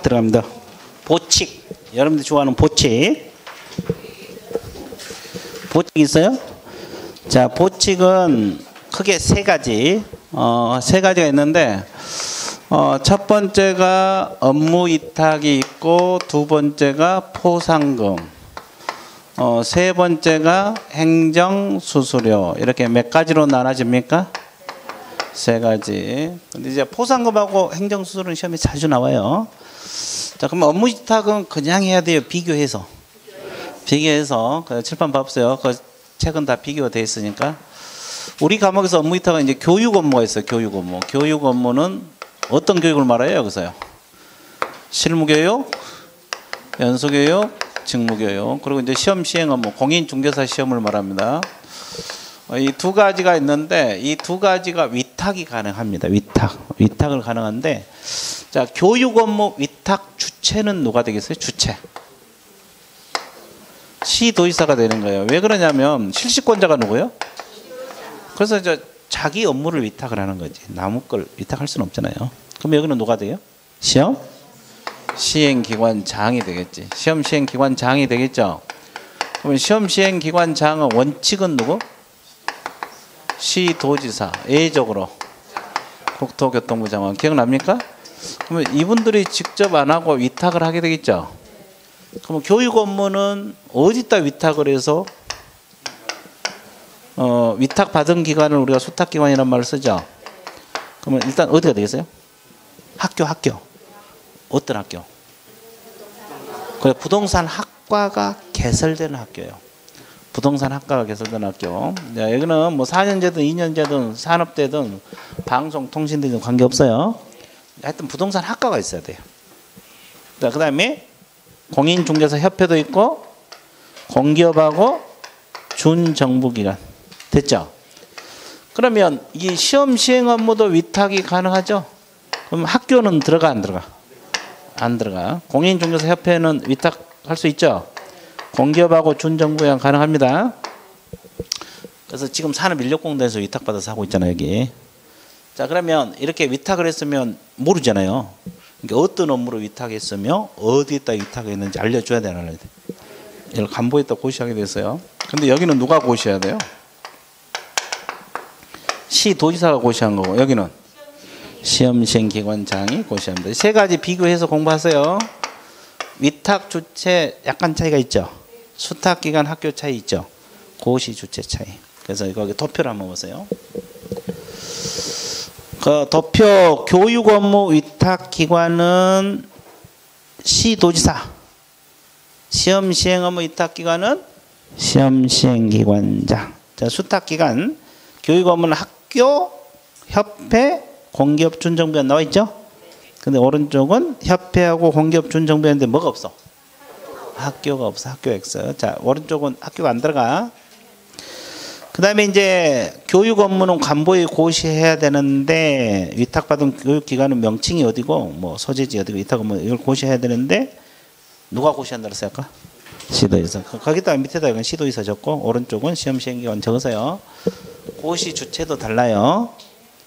들어갑니다. 보칙. 여러분들 좋아하는 보칙. 보칙 있어요? 자, 보칙은 크게 세 가지. 세 가지가 있는데, 첫 번째가 업무 위탁이 있고, 두 번째가 포상금, 세 번째가 행정수수료. 이렇게 몇 가지로 나눠집니까? 세 가지. 근데 이제 포상금하고 행정수수료는 시험에 자주 나와요. 자, 그럼 업무 위탁은 그냥 해야 돼요. 비교해서. 그 칠판 봐보세요. 그 책은 다 비교되어 있으니까. 우리 과목에서 업무 위탁은 이제 교육 업무가 있어요. 교육 업무. 교육 업무는 어떤 교육을 말해요? 여기서요. 실무교육, 연수교육, 직무교육. 그리고 이제 시험 시행 업무, 공인중개사 시험을 말합니다. 이 두 가지가 있는데 이 두 가지가 위탁이 가능합니다. 위탁을 가능한데, 자, 교육 업무 위탁 주체는 누가 되겠어요? 주체. 시도지사가 되는 거예요. 왜 그러냐면 실시권자가 누구예요? 그래서 이제 자기 업무를 위탁을 하는 거지. 남의 걸 위탁할 수는 없잖아요. 그럼 여기는 누가 돼요? 시험 시행기관장이 되겠지. 시험 시행기관장이 되겠죠. 그러면 시험 시행기관장은 원칙은 누구? 시도지사. 예외적으로 국토교통부 장관. 기억납니까? 그러면 이분들이 직접 안 하고 위탁을 하게 되겠죠. 그럼 교육 업무는 어디다 위탁을 해서 위탁 받은 기관을 우리가 수탁기관이라는 말을 쓰죠. 그러면 일단 어디가 되겠어요? 학교. 어떤 학교? 그래, 부동산 학과가 개설되는 학교예요. 부동산 학과가 개설되는 학교. 자, 여기는 뭐 4년제든 2년제든 산업대든 방송통신대든 관계없어요. 하여튼 부동산 학과가 있어야 돼요. 자, 그 다음에 공인중개사 협회도 있고 공기업하고 준정부기관. 됐죠? 그러면 이 시험 시행 업무도 위탁이 가능하죠? 그럼 학교는 들어가 안 들어가? 안 들어가. 공인중개사 협회는 위탁할 수 있죠? 공기업하고 준정부기관 가능합니다. 그래서 지금 산업인력공단에서 위탁받아서 하고 있잖아요, 여기. 자, 그러면 이렇게 위탁을 했으면 모르잖아요. 그러니까 어떤 업무로 위탁했으며 어디에다 위탁했는지 알려줘야 되나. 이걸 간부에다 고시하게 됐어요. 근데 여기는 누가 고시해야 돼요? 시도지사가 고시한 거고, 여기는 시험시행기관장이 고시합니다. 세 가지 비교해서 공부하세요. 위탁 주체 약간 차이가 있죠. 수탁기관 학교 차이 있죠. 고시 주체 차이. 그래서 거기 도표를 한번 보세요. 그 도표 교육 업무 위탁 기관은 시도지사. 시험 시행 업무 위탁 기관은 시험 시행 기관장. 자, 수탁 기관 교육 업무는 학교, 협회, 공기업 준정부위원 나와 있죠? 근데 오른쪽은 협회하고 공기업 준정부위원인데 뭐가 없어? 학교가 없어. 학교 X. 자, 오른쪽은 학교가 안 들어가. 그 다음에 이제 교육 업무는 간부에 고시해야 되는데, 위탁받은 교육기관은 명칭이 어디고 뭐 소재지 어디고 위탁 업무 이걸 고시해야 되는데 누가 고시한다고 생각할까? 시도지사. 거기다가 밑에다 이건 시도지사 적고 오른쪽은 시험시행기관 적으세요. 고시 주체도 달라요.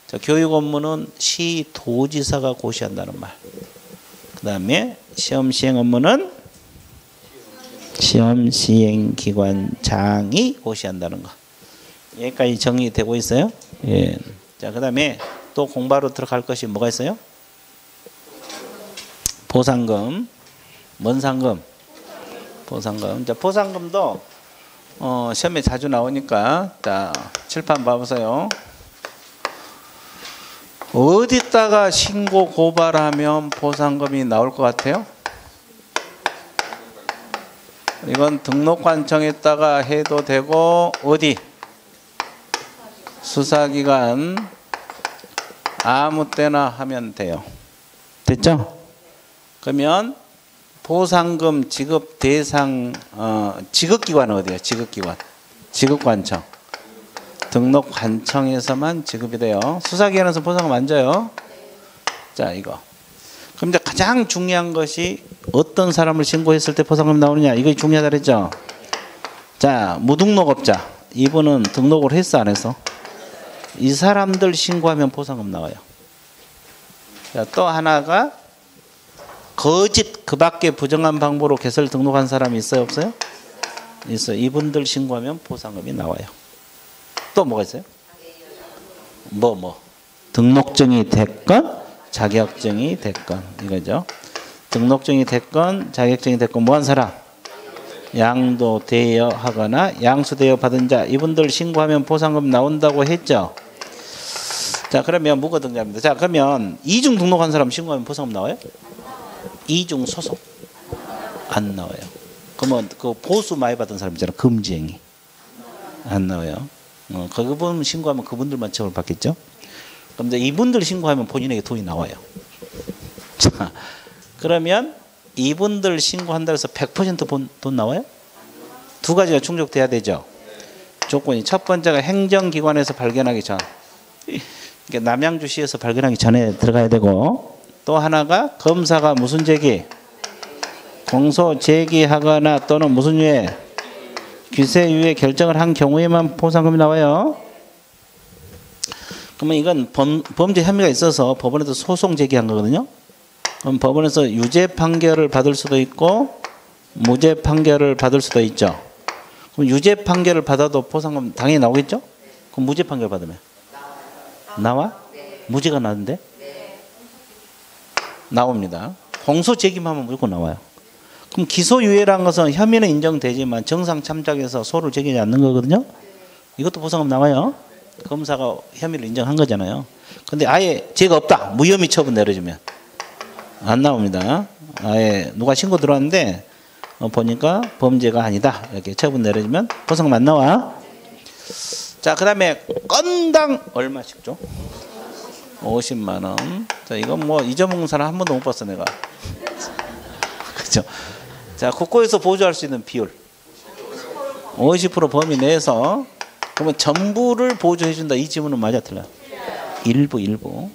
자, 교육 업무는 시도지사가 고시한다는 말. 그 다음에 시험시행 업무는 시험시행기관장이 고시한다는 거. 여기까지 정리되고 있어요. 예. 자, 그 다음에 또 공부하러 들어갈 것이 뭐가 있어요? 보상금. 뭔 상금? 보상금. 자, 보상금도 시험에 자주 나오니까, 자, 칠판 봐보세요. 어디다가 신고 고발하면 보상금이 나올 것 같아요? 이건 등록관청에다가 해도 되고, 어디? 수사기관 아무 때나 하면 돼요. 됐죠? 그러면 보상금 지급 대상 지급기관은 어디예요? 지급기관. 지급관청. 등록관청에서만 지급이 돼요. 수사기관에서 보상금 안 줘요. 자, 이거. 그럼 이제 가장 중요한 것이 어떤 사람을 신고했을 때 보상금 나오느냐. 이거 중요하다 그랬죠? 자, 무등록업자. 이분은 등록을 했어 안 했어? 이 사람들 신고하면 보상금 나와요. 자, 또 하나가 거짓 그 밖에 부정한 방법으로 개설 등록한 사람이 있어요, 없어요? 있어요. 이분들 신고하면 보상금이 나와요. 또 뭐가 있어요? 등록증이 됐건 자격증이 됐건 이거죠. 등록증이 됐건 자격증이 됐건 뭐한 사람? 양도 대여하거나 양수대여 받은 자, 이분들 신고하면 보상금 나온다고 했죠. 자, 그러면 무거등자입니다. 자, 그러면 이중 등록한 사람 신고하면 보상금 나와요? 이중 소송 안 나와요. 그러면 그 보수 많이 받은 사람 있잖아요. 금지행위 안 나와요. 그분 신고하면 그분들만 처벌 받겠죠. 그런데 이분들 신고하면 본인에게 돈이 나와요. 자, 그러면 이분들 신고한다 해서 100% 돈 나와요? 두 가지가 충족돼야 되죠. 조건이 첫 번째가 행정기관에서 발견하기 전, 남양주시에서 발견하기 전에 들어가야 되고, 또 하나가 검사가 무슨 제기? 공소 제기하거나 또는 무슨 유예? 규세 유예 결정을 한 경우에만 보상금이 나와요. 그러면 이건 범죄 혐의가 있어서 법원에서 소송 제기한 거거든요. 그럼 법원에서 유죄 판결을 받을 수도 있고 무죄 판결을 받을 수도 있죠. 그럼 유죄 판결을 받아도 보상금 당연히 나오겠죠? 그럼 무죄 판결 받으면 나와? 무죄가 나는데? 나옵니다. 공소 제기하면 무조건 나와요. 그럼 기소유예라는 것은 혐의는 인정되지만 정상 참작해서 소를 제기하지 않는 거거든요. 이것도 보상금 나와요. 검사가 혐의를 인정한 거잖아요. 근데 아예 죄가 없다, 무혐의 처분 내려주면 안 나옵니다. 아예 누가 신고 들어왔는데 보니까 범죄가 아니다 이렇게 처분 내려주면 보상금 안 나와. 자, 그 다음에 건당 얼마씩 줘? 50만 원. 자, 이건 뭐 잊어먹는 사람 한 번도 못 봤어 내가. 그죠? 자, 국고에서 보조할 수 있는 비율 50% 범위 내에서. 그러면 전부를 보조해 준다, 이 지문은 맞아 틀려? 일부.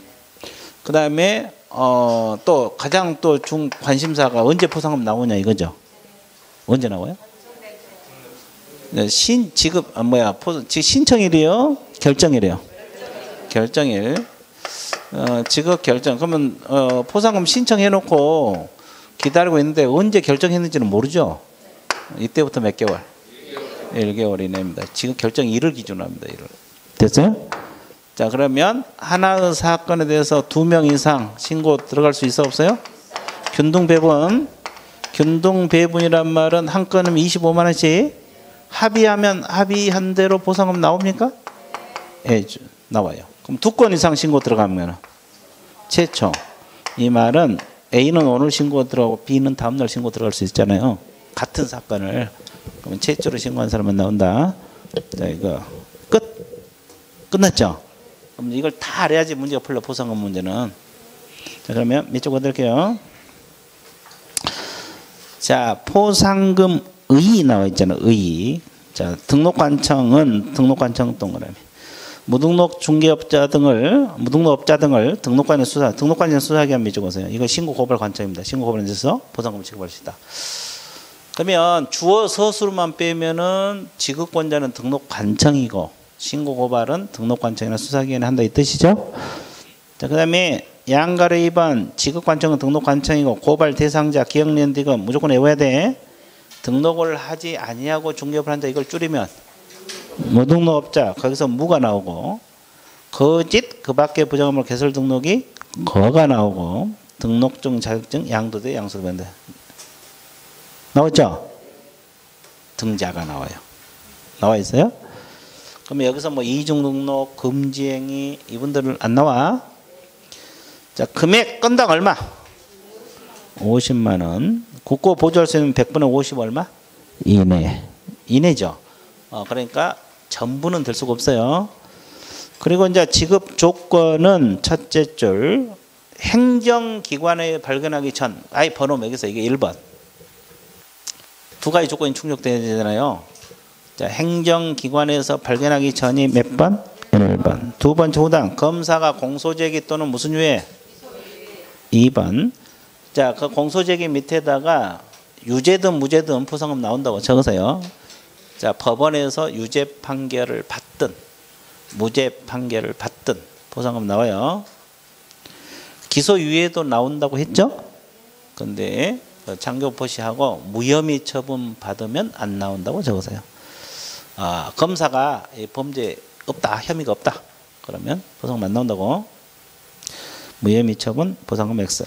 그 다음에 또 가장 또 중 관심사가 언제 보상금 나오냐 이거죠. 언제 나와요? 지급 신청일이요, 결정일이요? 결정일. 지급 결정. 그러면 보상금 신청해놓고 기다리고 있는데 언제 결정했는지는 모르죠. 이때부터 몇 개월? 1개월 이내입니다. 지금 결정일을 기준으로 합니다. 일을. 됐어요? 자, 그러면 하나의 사건에 대해서 2명 이상 신고 들어갈 수 있어 없어요? 균등배분. 균등배분이란 말은 한 건은 25만 원씩 합의하면 합의한 대로 보상금 나옵니까? 예, 나와요. 그럼 2건 이상 신고 들어가면 최초. 이 말은 A는 오늘 신고 들어가고 B는 다음날 신고 들어갈 수 있잖아요. 같은 사건을. 그러면 최초로 신고한 사람은 나온다. 자, 이거 끝났죠? 그럼 이걸 다 알아야지 문제가 풀려, 보상금 문제는. 자, 그러면 몇 쪽 얻을게요. 자, 포상금 의 나와 있잖아요. 의. 자, 등록관청은 등록관청 동그라미. 무등록 중개업자 등을 등록관에 수사하게 하면 이쪽 오세요. 이거 신고 고발 관청입니다. 신고 고발에 대해서 보상금을 지급할 수 있다. 그러면 주어 서술만 빼면은 지급권자는 등록관청이고 신고 고발은 등록관청이나 수사기관에 한다 이 뜻이죠. 자, 그다음에 양가로 2번 지급관청은 등록관청이고 고발 대상자 기억연대금 무조건 외워야 돼. 등록을 하지 아니하고 중개업을 한다, 이걸 줄이면 무등록업자, 거기서 무가 나오고, 거짓 그 밖에 부정함으로 개설 등록이 거가 나오고, 등록증 자격증 양도대 양수대인데 나왔죠? 등자가 나와요. 나와 있어요? 그러면 여기서 뭐 이중 등록, 금지행위 이분들은 안 나와. 자, 금액 건당 얼마? 50만 원. 국고 보조할 수 있는 100분의 50 얼마? 이내죠. 그러니까 전부는 될 수가 없어요. 그리고 이제 지급 조건은 첫째 줄 행정기관에 발견하기 전, 아예 번호 매겨서 이게 1번. 두 가지 조건이 충족돼야 되잖아요. 자, 행정기관에서 발견하기 전이 몇 번? 1번. 두 번째 호당 검사가 공소제기 또는 무슨 유예? 2번. 자, 그 공소제기 밑에다가 유죄든 무죄든 보상금 나온다고 적으세요. 자, 법원에서 유죄 판결을 받든 무죄 판결을 받든 보상금 나와요. 기소유예도 나온다고 했죠? 근데 장교포시하고 무혐의 처분 받으면 안 나온다고 적으세요. 검사가 범죄 없다, 혐의가 없다. 그러면 보상금 안 나온다고. 무혐의 처분, 보상금 X.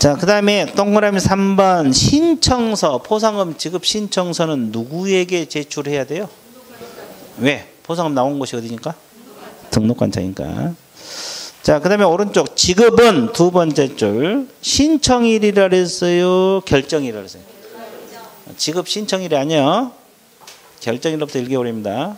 자, 그 다음에 동그라미 3번 신청서, 보상금 지급 신청서는 누구에게 제출해야 돼요? 왜? 보상금 나온 곳이 어디니까? 등록관청이니까. 자, 그 다음에 오른쪽 지급은 두 번째 줄 신청일이라 그랬어요? 결정일이라 그랬어요? 지급 신청일이 아니에요. 결정일로부터 1개월입니다.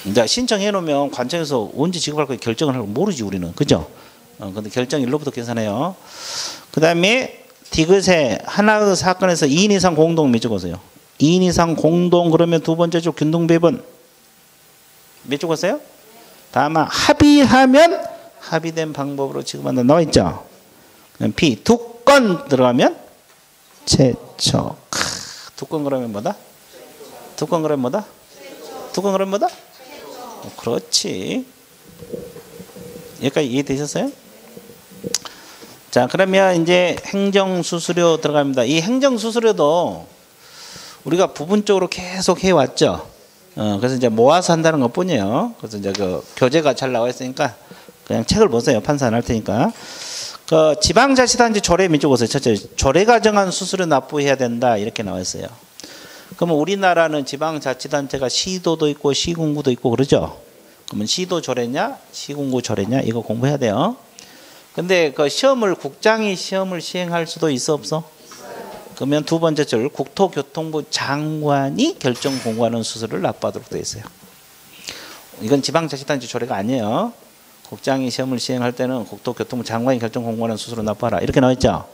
이제 신청해 놓으면 관청에서 언제 지급할 거 결정을 하고 모르지 우리는. 그죠? 근데 결정일로부터 계산해요. 그 다음에 디귿에 하나의 사건에서 2인 이상 공동 몇 적었어요? 2인 이상 공동 그러면 두 번째 줄 균등배분 몇 적었어요? 다만 합의하면 합의된 방법으로 지급한다 나와 있죠. P 두 건 들어가면 최초. 두 건 그러면 뭐다? 두 건 그러면 뭐다? 두 건 그러면 뭐다? 그렇지. 여기까지 이해되셨어요? 자, 그러면 이제 행정수수료 들어갑니다. 이 행정수수료도 우리가 부분적으로 계속 해왔죠. 그래서 이제 모아서 한다는 것 뿐이에요. 그래서 이제 그 교재가 잘 나와 있으니까 그냥 책을 보세요. 판사 안 할 테니까. 그 지방자치단체 조례 밑줄 보세요. 첫째, 조례가 정한 수수료 납부해야 된다. 이렇게 나와 있어요. 그러면 우리나라는 지방자치단체가 시도도 있고 시군구도 있고 그러죠. 그러면 시도 조례냐, 시군구 조례냐 이거 공부해야 돼요. 근데 그 시험을 국장이 시험을 시행할 수도 있어 없어? 그러면 두 번째 줄 국토교통부 장관이 결정 공고하는 수수료를 납부하도록 되어 있어요. 이건 지방자치단체 조례가 아니에요. 국장이 시험을 시행할 때는 국토교통부 장관이 결정 공고하는 수수료 납부하라 이렇게 나와 있죠.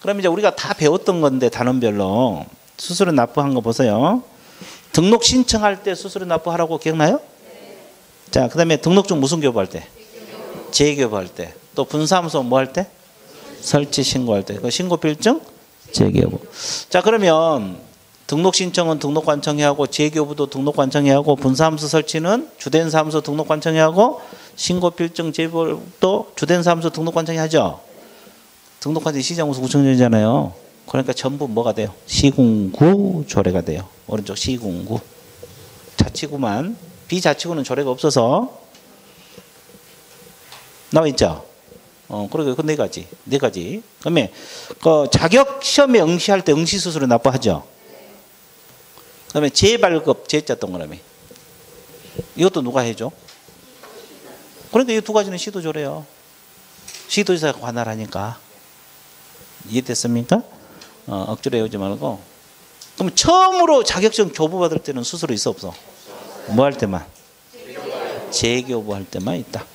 그럼 이제 우리가 다 배웠던 건데 단원별로 수수료 납부한 거 보세요. 등록 신청할 때 수수료 납부하라고 기억나요? 자, 그 다음에 등록증 무슨 교부할 때? 재교부할 때. 또 분사무소 뭐 할 때? 설치 신고할 때. 그 신고필증? 재교부. 자, 그러면 등록 신청은 등록관청이 하고 재교부도 등록관청이 하고 분사무소 설치는 주된 사무소 등록관청이 하고 신고필증 재교부도 주된 사무소 등록관청이 하죠. 등록관청이 시장구수 구청장이잖아요. 그러니까 전부 뭐가 돼요? 시군구 조례가 돼요. 오른쪽 시군구. 자치구만. 비자치구는 조례가 없어서 나와 있죠. 그러게 그 네 가지. 네 가지. 그다음에 그 자격 시험에 응시할 때 응시 수수료 납부하죠. 그다음에 재발급 재자 동그라미. 이것도 누가 해줘? 그러니까 이 두 가지는 시도 조례요. 시도지사가 관할하니까. 이해됐습니까? 억지로 외우지 말고. 그럼 처음으로 자격증 교부 받을 때는 수수료 있어 없어? 뭐 할 때만? 재교부 할 때만 있다.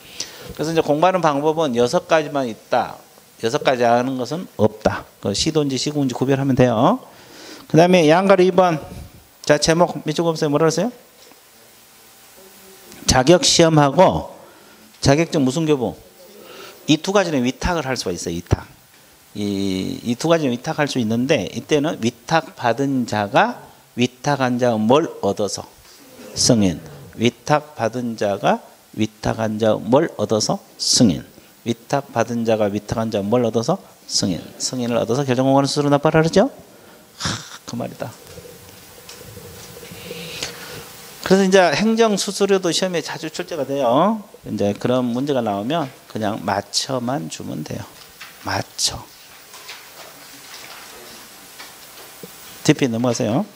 그래서 이제 공부하는 방법은 6가지만 있다. 6가지 하는 것은 없다. 그 시도인지 시군인지 구별하면 돼요. 그 다음에 양가리 2번. 자, 제목 밑줄 보세요. 뭐라 그랬어요? 자격시험하고 자격증 무슨 교부? 이 두 가지는 위탁을 할 수가 있어요. 위탁. 이 두 가지는 위탁할 수 있는데 이때는 위탁받은 자가 위탁한 자가 뭘 얻어서? 승인. 위탁받은 자가 위탁한 자 뭘 얻어서? 승인. 위탁받은 자가 위탁한 자 뭘 얻어서? 승인. 승인을 얻어서 결정공고하는 수수료 납부하라 그러죠? 그 말이다. 그래서 이제 행정수수료도 시험에 자주 출제가 돼요. 이제 그런 문제가 나오면 그냥 맞춰만 주면 돼요. 맞춰. DP 넘어가세요.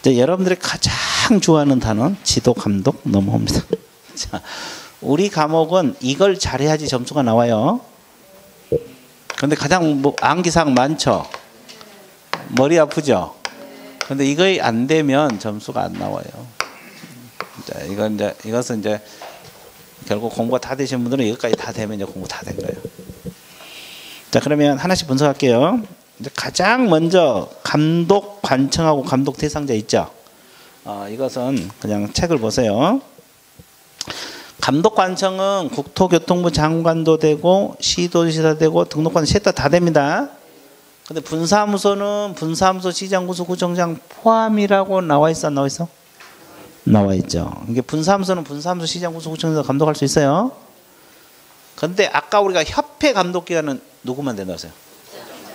이제 여러분들이 가장 좋아하는 단어는 지도 감독 넘어옵니다. 자, 우리 과목은 이걸 잘해야지 점수가 나와요. 근데 가장 암기사항 많죠. 머리 아프죠. 근데 이거 안 되면 점수가 안 나와요. 자, 이것은 이제 결국 공부가 다 되신 분들은 이것까지 다 되면 이제 공부 다 된 거예요. 자, 그러면 하나씩 분석할게요. 이제 가장 먼저 감독 관청하고 감독 대상자 있죠. 이것은 그냥 책을 보세요. 감독 관청은 국토교통부 장관도 되고 시도지사 되고 등록관 셋 다 됩니다. 근데 분사무소는 분사무소 시장구수 구청장 포함이라고 나와 있어 안 나와 있어? 나와 있죠. 이게 분사무소는 분사무소 시장구수 구청장 감독할 수 있어요. 근데 아까 우리가 협회 감독기관은 누구만 된다고 했어요?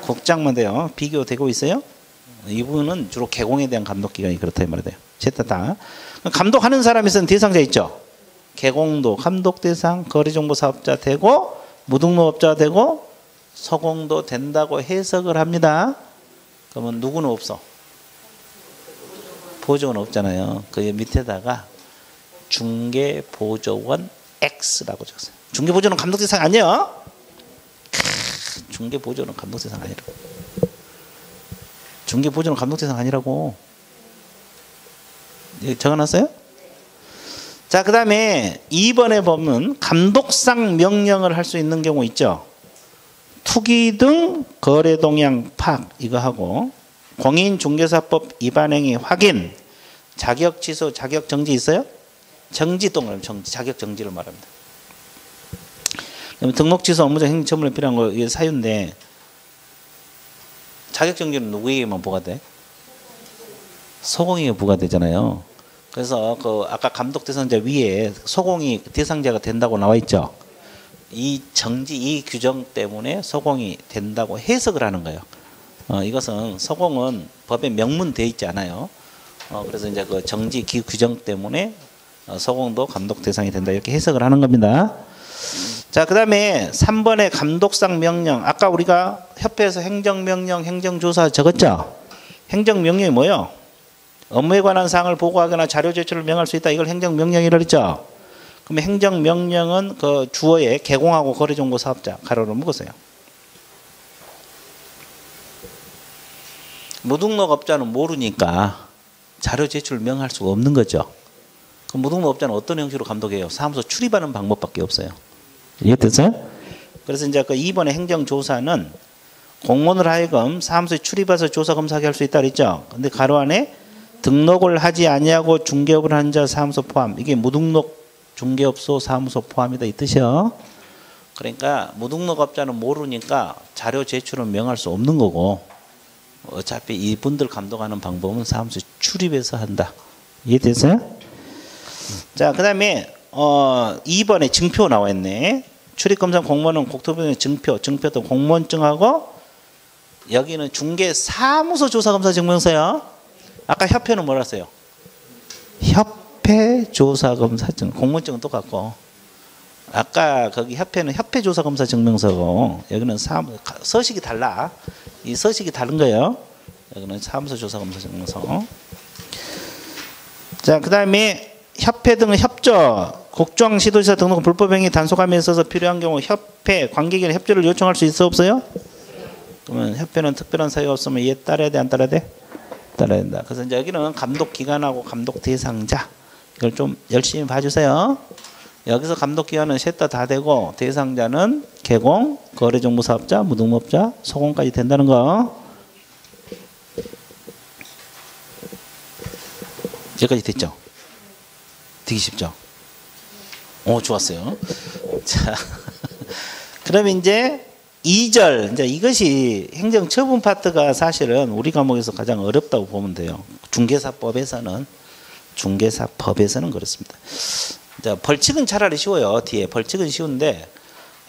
국장만 돼요. 비교되고 있어요? 이 부분은 주로 개공에 대한 감독기관이 그렇다 이 말이 돼요. 셋다 다. 감독하는 사람이 쓴 대상자 있죠? 개공도 감독 대상, 거래정보 사업자 되고 무등록업자 되고 서공도 된다고 해석을 합니다. 그러면 누구는 없어? 보조원 없잖아요. 그 밑에다가 중개보조원 X라고 적었어요. 중개보조는 감독 대상 아니에요. 중개보조는 감독 대상 아니라고. 중개보조는 감독 대상 아니라고. 적어놨어요? 자, 그 다음에 2번에 보면 감독상 명령을 할 수 있는 경우 있죠. 투기 등 거래 동향 파악 이거 하고 공인중개사법 위반행위 확인, 자격 취소, 자격 정지 있어요? 정지 동그라미 정지, 자격 정지를 말합니다. 그러면 등록 취소, 업무적 행위 처분에 필요한 거 이게 사유인데 자격 정지는 누구에게만 부과돼? 소공에게 부과되잖아요. 그래서 그 아까 감독 대상자 위에 소공이 대상자가 된다고 나와 있죠. 이 정지, 이 규정 때문에 소공이 된다고 해석을 하는 거예요. 이것은 소공은 법에 명문되어 있지 않아요. 그래서 이제 그 정지 규정 때문에 소공도 감독 대상이 된다 이렇게 해석을 하는 겁니다. 자, 그 다음에 3번의 감독상 명령. 아까 우리가 협회에서 행정명령, 행정조사 적었죠. 행정명령이 뭐예요? 업무에 관한 사항을 보고하거나 자료 제출을 명할 수 있다. 이걸 행정명령이라고 했죠. 그러면 행정명령은 그 주어에 개공하고 거래정보 사업자 가로로 묶었어요. 무등록업자는 모르니까 자료 제출 명할 수가 없는 거죠. 그럼 무등록업자는 어떤 형식으로 감독해요? 사무소 출입하는 방법밖에 없어요. 이해됐어요? 그래서 이제 그 2번의 행정조사는 공무원을 하여금 사무소에 출입해서 조사 검사하게 할 수 있다 그랬죠. 근데 가로 안에 등록을 하지 아니하고 중개업을 하는 자 사무소 포함. 이게 무등록 중개업소 사무소 포함이다 이 뜻이요. 그러니까 무등록업자는 모르니까 자료 제출은 명할 수 없는 거고 어차피 이분들 감독하는 방법은 사무소에 출입해서 한다. 이해됐어요? 자, 그 다음에 2번에 증표 나와 있네. 출입검사 공무원은 국토부의 증표도 공무원증하고 여기는 중개사무소 조사검사 증명서요. 아까 협회는 뭐라 했어요? 협회조사검사증. 공무원증은 똑같고 아까 거기 협회는 협회조사검사 증명서고 여기는 서식이 달라. 이 서식이 다른 거예요. 여기는 사무소 조사검사 증명서. 자, 그 다음에 협회 등의 협조. 국정 시도지사 등록 불법행위 단속함에 있어서 필요한 경우 협회 관계기관 협조를 요청할 수 있어 없어요? 그러면 협회는 특별한 사유가 없으면 이에 따라야 돼 안 따라야 돼? 따라야 된다. 그래서 이제 여기는 감독기관하고 감독 대상자 이걸 좀 열심히 봐주세요. 여기서 감독기관은 셋 다 되고 대상자는 개공, 거래정보사업자, 무등록업자, 소공까지 된다는 거. 여기까지 됐죠? 되기 쉽죠? 오, 좋았어요. 자, 그러면 이제 2절, 이제 이것이 행정처분 파트가 사실은 우리 과목에서 가장 어렵다고 보면 돼요. 중개사법에서는 그렇습니다. 자, 벌칙은 차라리 쉬워요. 뒤에 벌칙은 쉬운데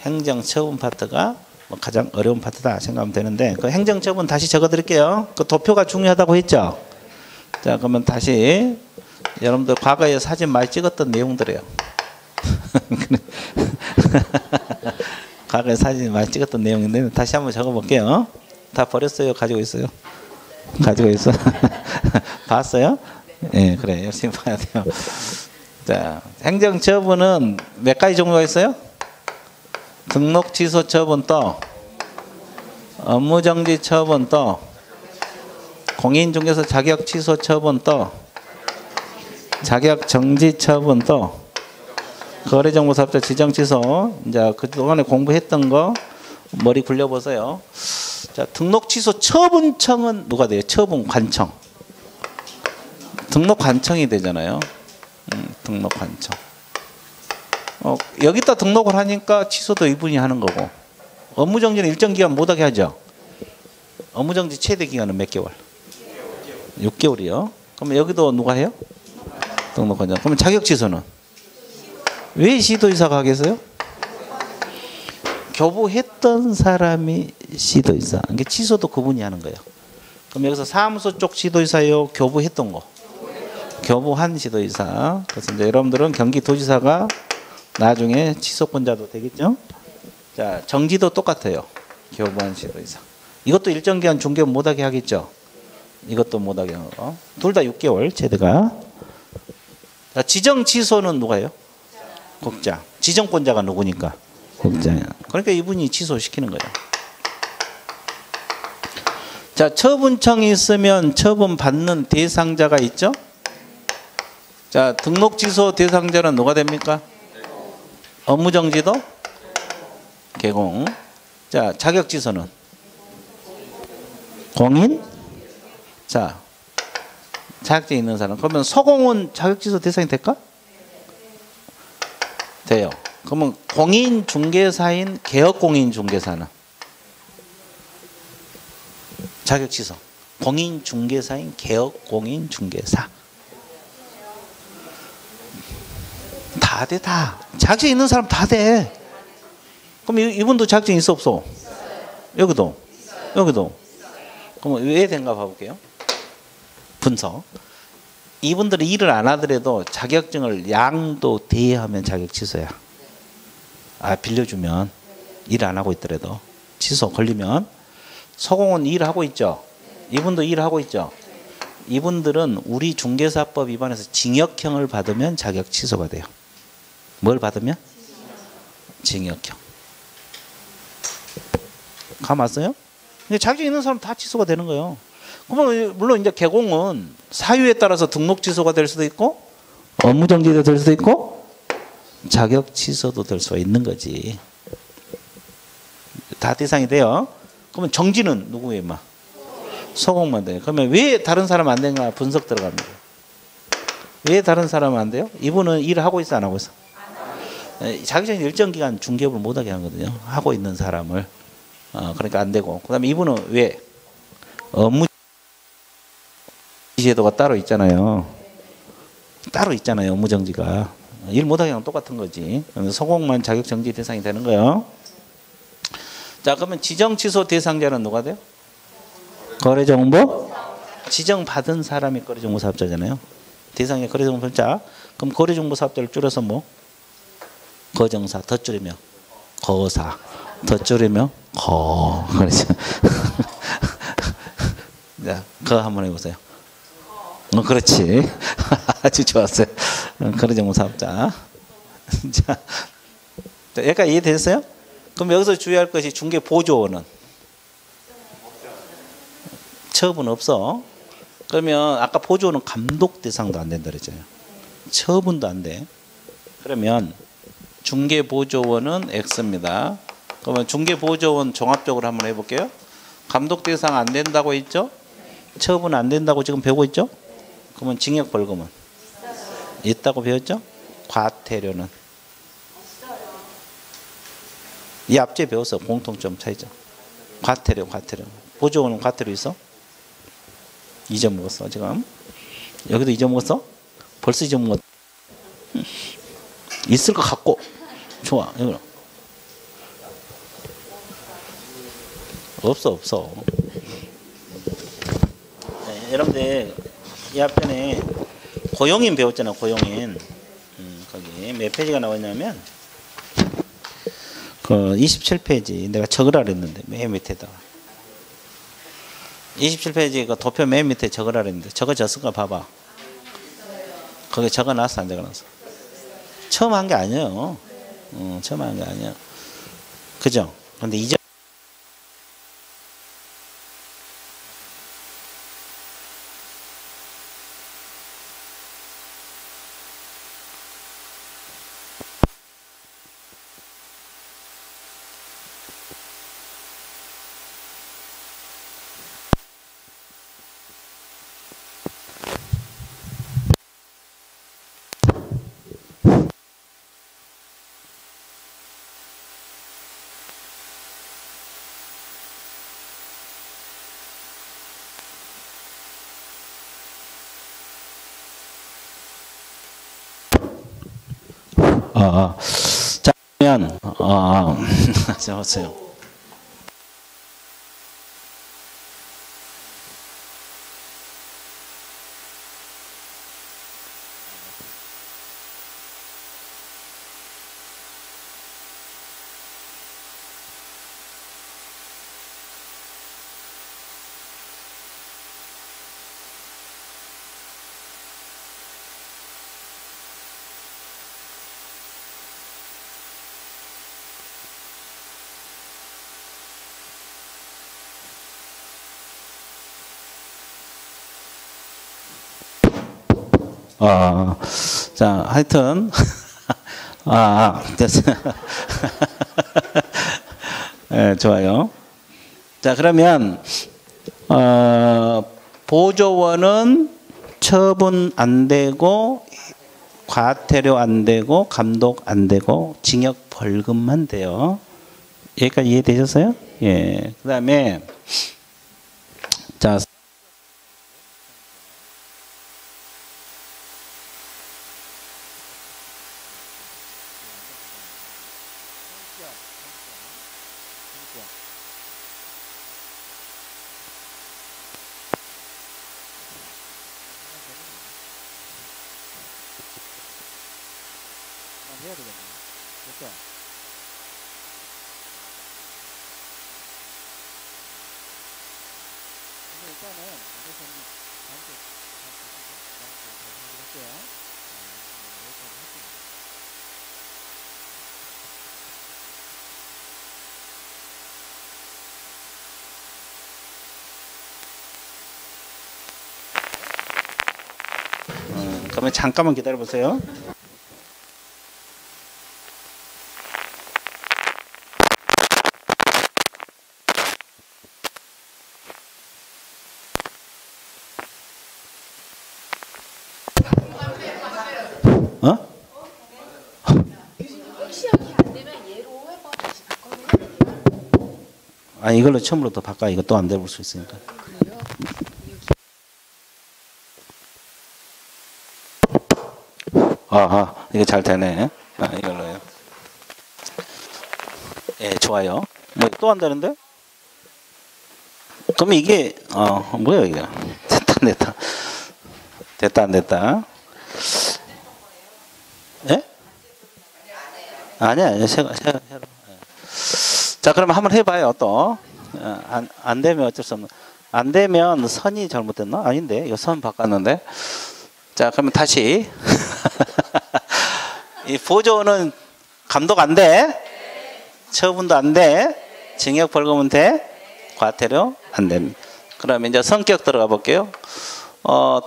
행정처분 파트가 가장 어려운 파트다 생각하면 되는데 그 행정처분 다시 적어드릴게요. 그 도표가 중요하다고 했죠. 자, 그러면 다시 여러분들 과거에 사진 많이 찍었던 내용들이에요. 과거에 사진 많이 찍었던 내용인데 다시 한번 적어볼게요. 다 버렸어요? 가지고 있어요? 가지고 있어? 봤어요? 네, 그래. 열심히 봐야 돼요. 자, 행정처분은 몇 가지 종류가 있어요? 등록 취소 처분 또 업무정지 처분 또 공인중개사 자격 취소 처분 또 자격 정지 처분 또 거래정보사업자 지정 취소. 이제 그동안에 공부했던 거 머리 굴려보세요. 자, 등록 취소 처분청은 누가 돼요? 처분관청. 등록관청이 되잖아요. 등록관청. 여기다 등록을 하니까 취소도 이분이 하는 거고 업무정지는 일정 기간 못하게 하죠. 업무정지 최대 기간은 몇 개월? 6개월이요. 그러면 여기도 누가 해요? 등록관청. 그러면 자격 취소는? 왜 시도지사가 하겠어요? 교부했던 사람이 시도의사. 이게 취소도 그분이 하는 거예요. 그럼 여기서 사무소 쪽 시도의사요, 교부했던 거. 교부한 시도의사. 그래서 이제 여러분들은 경기도지사가 나중에 취소권자도 되겠죠. 자, 정지도 똑같아요. 교부한 시도의사. 이것도 일정 기간 중개 못하게 하겠죠. 이것도 못하게 하고. 둘 다 6개월 최대가. 자, 지정 취소는 누가요? 국장. 지정권자가 누구니까? 국장이야. 그러니까 이분이 취소시키는 거예요. 자, 처분청이 있으면 처분 받는 대상자가 있죠? 자, 등록 취소 대상자는 누가 됩니까? 업무정지도? 개공. 자, 자격 취소는? 공인? 자, 자격증 있는 사람. 그러면 서공은 자격 취소 대상이 될까? 돼요. 그러면 공인 중개사인 개업 공인 중개사는 자격 취소. 공인 중개사인 개업 공인 중개사. 다 돼, 다. 자격증 있는 사람 다 돼. 그럼 이분도 자격증 있어, 없어? 여기도? 여기도? 그럼 왜 된가 봐볼게요. 분석. 이분들이 일을 안 하더라도 자격증을 양도 대여하면 자격 취소야. 아, 빌려주면 일 안 하고 있더라도 취소 걸리면. 서공은 일하고 있죠. 이분도 일하고 있죠. 이분들은 우리 중개사법 위반해서 징역형을 받으면 자격 취소가 돼요. 뭘 받으면? 징역형. 감 왔어요? 근데 자격증 있는 사람 다 취소가 되는 거예요. 그러면 물론 이제 개공은 사유에 따라서 등록 취소가 될 수도 있고 업무정지도 될 수도 있고 자격 취소도 될 수가 있는 거지. 다 대상이 돼요. 그러면 정지는 누구예요? 막 서공만 돼요. 그러면 왜 다른 사람 안 되는가 분석 들어갑니다. 왜 다른 사람 안 돼요? 이분은 일을 하고 있어, 안 하고 있어? 자격증 일정 기간 중개업을 못하게 하거든요. 하고 있는 사람을. 그러니까 안 되고. 그다음에 이분은 왜? 업무 제도가 따로 있잖아요. 따로 있잖아요. 업무정지가. 일 못하게 하면 똑같은 거지. 서공만 자격정지 대상이 되는 거예요. 자, 그러면 지정취소 대상자는 누가 돼요? 거래정보? 지정받은 사람이 거래정보 사업자잖아요. 대상이 거래정보 사업자. 그럼 거래정보 사업자를 줄여서 뭐? 거정사, 더 줄이면 거사, 더 줄이면 거. 그렇죠. 자, 거 한번 해보세요. 그렇지. 아주 좋았어요. 거래정보 사업자. 자, 여기까지 이해됐어요? 그럼 여기서 주의할 것이 중개보조원은 처분 없어. 그러면 아까 보조원은 감독 대상도 안 된다 그랬잖아요. 처분도 안 돼. 그러면 중개보조원은 X입니다. 그러면 중개보조원 종합적으로 한번 해볼게요. 감독 대상 안 된다고 했죠? 처분 안 된다고 지금 배우고 있죠? 그러면 징역 벌금은? 있다고 배웠죠? 과태료는? 이 앞뒤에 배웠어. 공통점 차이죠. 과태료. 보조원은 과태료 있어? 잊어먹었어 지금. 여기도 잊어먹었어? 벌써 잊어먹었어. 있을 것 같고. 좋아. 이거 없어. 네, 여러분들 이 앞편에 고용인 배웠잖아. 고용인. 거기 몇 페이지가 나왔냐면 그 27페이지 내가 적으라 그랬는데 맨 밑에다가 27페이지 그 도표 맨 밑에 적으라 그랬는데 적어졌을까 봐봐. 거기 적어놨어 안 적어놨어? 처음 한 게 아니에요. 처음 한 게 아니야. 그죠? 근데 이제 자, 그러면 그러면 자 보세요. 자, 하여튼, 됐어요. 네, 좋아요. 자, 그러면, 보조원은 처분 안 되고, 과태료 안 되고, 감독 안 되고, 징역 벌금만 돼요. 여기까지 이해되셨어요? 예. 그 다음에, 자, 해야 되겠네. 됐죠? 근데 일단은 여기서는 다음 주 할게요. 여기까지 할게요. 그러면 잠깐만 기다려 보세요. 이걸로 처음으로 또 바꿔. 이거 또 안 돼볼 수 있으니까. 이거 잘 되네. 이걸로요. 예, 좋아요. 뭐 또 한다는데? 그럼 이게 뭐야 이게? 됐다 안 됐다. 예? 아니야 새로. 자, 그러면 한번 해봐요. 또 안 되면 어쩔 수 없는. 안 되면 선이 잘못됐나? 아닌데 이거 선 바꿨는데. 자, 그러면 다시 이 보조는 감독 안 돼, 처분도 안 돼, 징역 벌금은 돼, 과태료 안 됩니다. 그러면 이제 성격 들어가 볼게요.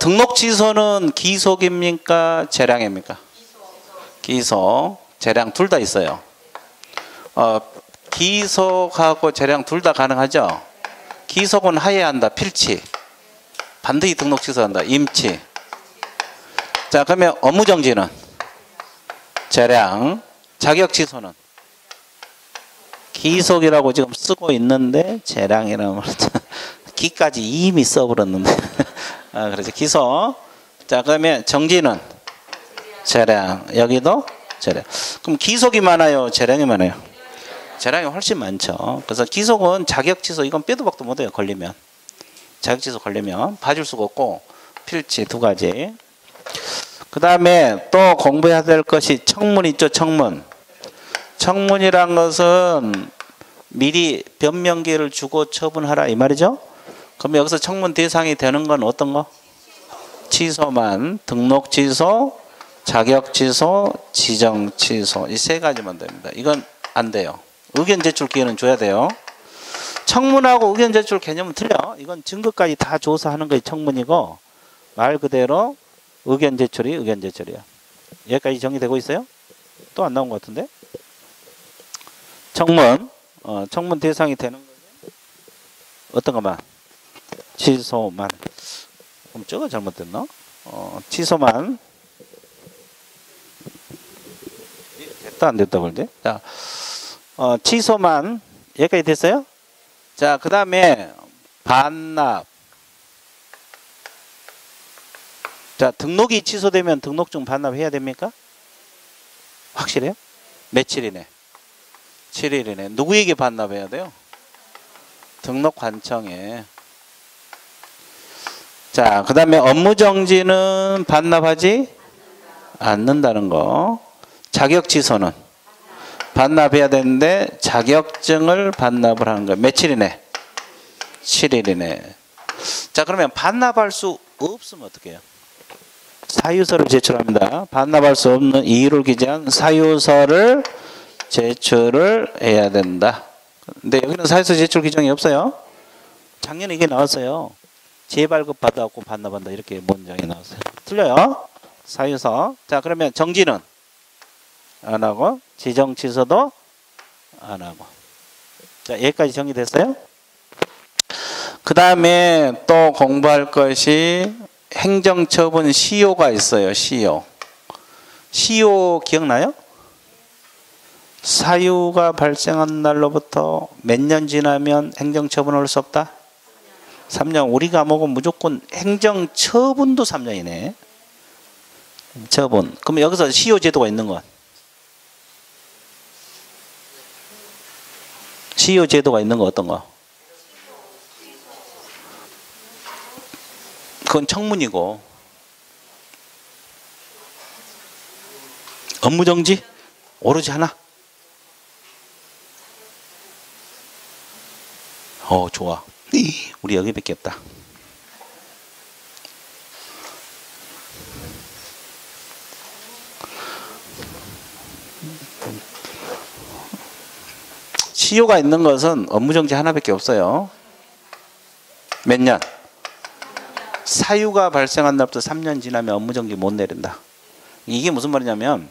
등록 취소는 기속입니까, 재량입니까? 기속, 재량 둘 다 있어요. 기속하고 재량 둘 다 가능하죠. 기속은 하해한다, 필치. 반드시 등록 취소한다, 임치. 자, 그러면 업무정지는 재량, 자격 취소는 기속이라고 지금 쓰고 있는데 재량이라는 말, 기까지 이미 써버렸는데. 그래서 기속. 자, 그러면 정지는 재량, 여기도 재량. 그럼 기속이 많아요, 재량이 많아요? 재량이 훨씬 많죠. 그래서 기속은 자격 취소, 이건 빼도 박도 못해요. 걸리면, 자격 취소 걸리면 봐줄 수가 없고, 필치 두 가지. 그 다음에 또 공부해야 될 것이 청문 있죠. 청문이란 것은 미리 변명기를 주고 처분하라 이 말이죠. 그럼 여기서 청문 대상이 되는 건 어떤 거? 취소만, 등록 취소, 자격 취소, 지정 취소, 이 세 가지만 됩니다. 이건 안 돼요. 의견 제출 기회는 줘야 돼요. 청문하고 의견 제출 개념은 틀려. 이건 증거까지 다 조사하는 것이 청문이고, 말 그대로 의견 제출이야. 여기까지 정리되고 있어요? 또 안 나온 것 같은데? 청문 대상이 되는 거죠? 어떤 것만? 취소만. 그럼 저거 잘못됐나? 취소만. 됐다 안 됐다 그런데? 자, 취소만. 여기까지 됐어요? 자, 그 다음에 반납. 자, 등록이 취소되면 등록증 반납해야 됩니까? 확실해요? 며칠 이내? 7일이네. 누구에게 반납해야 돼요? 등록관청에. 자, 그 다음에 업무정지는 반납하지 않는다는 거. 자격취소는 반납해야 되는데 자격증을 반납을 하는 거야. 며칠이네? 7일이네. 자, 그러면 반납할 수 없으면 어떻게 해요? 사유서를 제출합니다. 반납할 수 없는 이유를 기재한 사유서를 제출을 해야 된다. 근데 여기는 사유서 제출 규정이 없어요. 작년에 이게 나왔어요. 재발급 받아갖고 반납한다. 이렇게 문장이 나왔어요. 틀려요. 사유서. 자, 그러면 정지는 안 하고 지정 취소도 안 하고. 자, 여기까지 정리됐어요? 그 다음에 또 공부할 것이 행정처분 시효가 있어요. 시효. 시효 기억나요? 사유가 발생한 날로부터 몇 년 지나면 행정처분을 할 수 없다? 3년. 우리 과목은 무조건 행정처분도 3년이네. 처분. 그럼 여기서 시효 제도가 있는 건? 시효 제도가 있는 거 어떤 거? 그건 청문이고. 업무정지? 오로지 하나? 좋아. 우리 여기밖에 없다. 시효가 있는 것은 업무정지 하나밖에 없어요. 몇 년? 사유가 발생한 날부터 3년 지나면 업무정지 못 내린다. 이게 무슨 말이냐면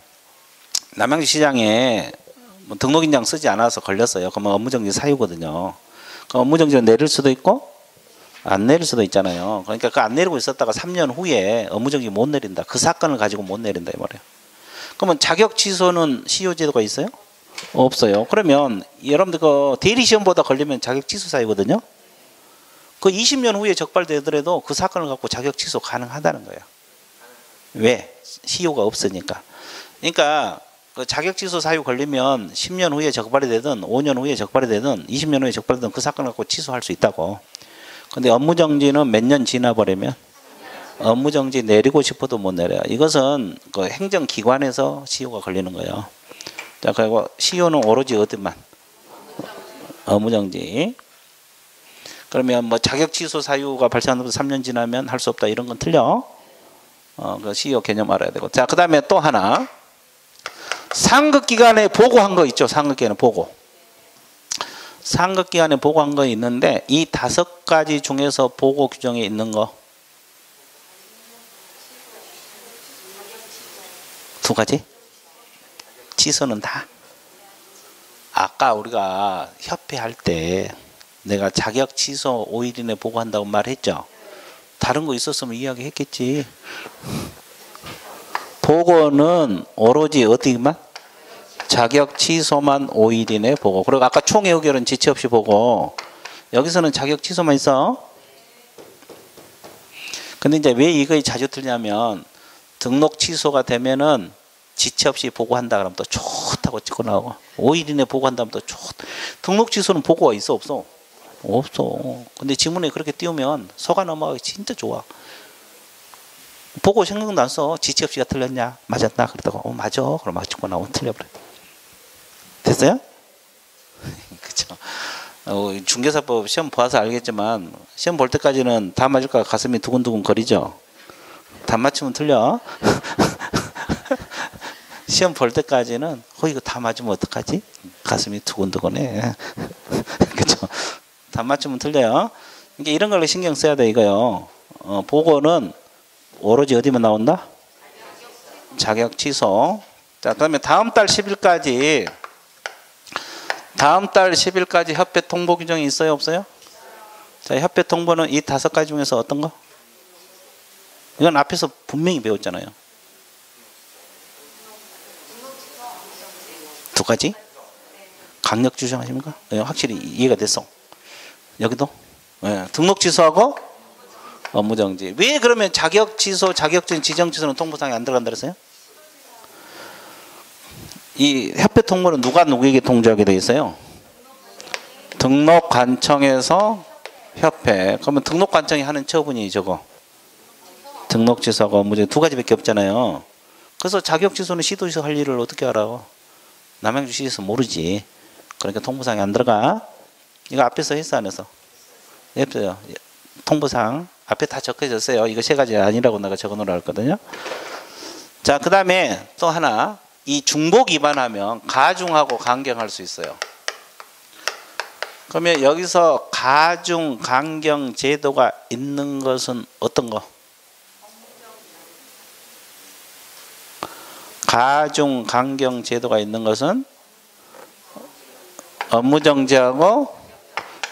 남양주시장에 뭐 등록인장 쓰지 않아서 걸렸어요. 그러면 업무정지 사유거든요. 그 업무정지는 내릴 수도 있고 안 내릴 수도 있잖아요. 그러니까 그 안 내리고 있었다가 3년 후에 업무정지 못 내린다. 그 사건을 가지고 못 내린다 이 말이에요. 그러면 자격 취소는 시효 제도가 있어요? 없어요. 그러면 여러분들 그 대리시험보다 걸리면 자격 취소 사유거든요. 그 20년 후에 적발되더라도 그 사건을 갖고 자격 취소 가능하다는 거예요. 왜? 시효가 없으니까. 그러니까 그 자격 취소 사유 걸리면 10년 후에 적발이 되든 5년 후에 적발이 되든 20년 후에 적발이 되든 그 사건을 갖고 취소할 수 있다고. 근데 업무정지는 몇 년 지나버리면 업무정지 내리고 싶어도 못 내려요. 이것은 그 행정기관에서 시효가 걸리는 거예요. 자, 그리고 시효는 오로지 어디만? 업무정지. 그러면 뭐 자격 취소 사유가 발생하면서 3년 지나면 할 수 없다 이런 건 틀려. 그 시효 개념 알아야 되고. 자, 그 다음에 또 하나. 상급기관에 보고한 거 있죠. 상급기관에 보고. 상급기관에 보고한 거 있는데 이 5가지 중에서 보고 규정에 있는 거 2가지? 취소는 다. 아까 우리가 협회 할 때 내가 자격 취소 5일 이내 보고한다고 말했죠. 다른 거 있었으면 이야기했겠지. 보고는 오로지 어디만? 자격 취소만 5일 이내 보고. 그리고 아까 총회 의결은 지체 없이 보고. 여기서는 자격 취소만 있어. 근데 이제 왜 이거 자주 틀냐면 등록 취소가 되면은 지체 없이 보고한다 그러면 또 좋다고 찍고 나오고 5일 이내 보고한다면 또 좋. 등록 취소는 보고가 있어 없어? 없어. 근데 지문에 그렇게 띄우면 속아 넘어가기 진짜 좋아. 보고 생각났어. 지체 없이가 틀렸냐? 맞았나? 그러다가 맞아. 그럼 막 찍고 나오면 틀려버려. 됐어요? 그쵸. 중개사법 시험 봐서 알겠지만 시험 볼 때까지는 다 맞을까 가슴이 두근두근 거리죠. 다 맞추면 틀려. 시험 볼 때까지는 이거 다 맞으면 어떡하지? 가슴이 두근두근해. 그쵸. 다 맞추면 틀려요. 그러니까 이런 걸로 신경 써야 돼 이거요. 보고는 오로지 어디만 나온다? 자격 취소. 자, 그다음에 다음 달 10일까지 협회 통보 규정이 있어요, 없어요? 자, 협회 통보는 이 5가지 중에서 어떤 거? 이건 앞에서 분명히 배웠잖아요. 2가지? 강력 주장하십니까? 네, 확실히 이해가 됐어. 여기도? 네, 등록 취소하고 업무정지. 왜 그러면 자격 취소, 자격증, 지정 취소는 통보상에 안 들어간다 그랬어요? 이 협회 통보는 누가 누구에게 통지하게 돼 있어요? 등록관청에서 협회. 그러면 등록관청이 하는 처분이 저거. 등록 취소하고 업무정지 두 가지밖에 없잖아요. 그래서 자격 취소는 시도지사 할 일을 어떻게 알아? 남양주시에서 모르지. 그러니까 통보사항이 안 들어가. 이거 앞에서 했어 안 했어? 예쁘죠. 통보사항 앞에 다 적혀졌어요. 이거 세 가지 아니라고 내가 적어놓으라 했거든요. 자, 그 다음에 또 하나. 이 중복 위반하면 가중하고 강경할 수 있어요. 그러면 여기서 가중 강경 제도가 있는 것은 어떤 거? 가중 강경 제도가 있는 것은 업무정지하고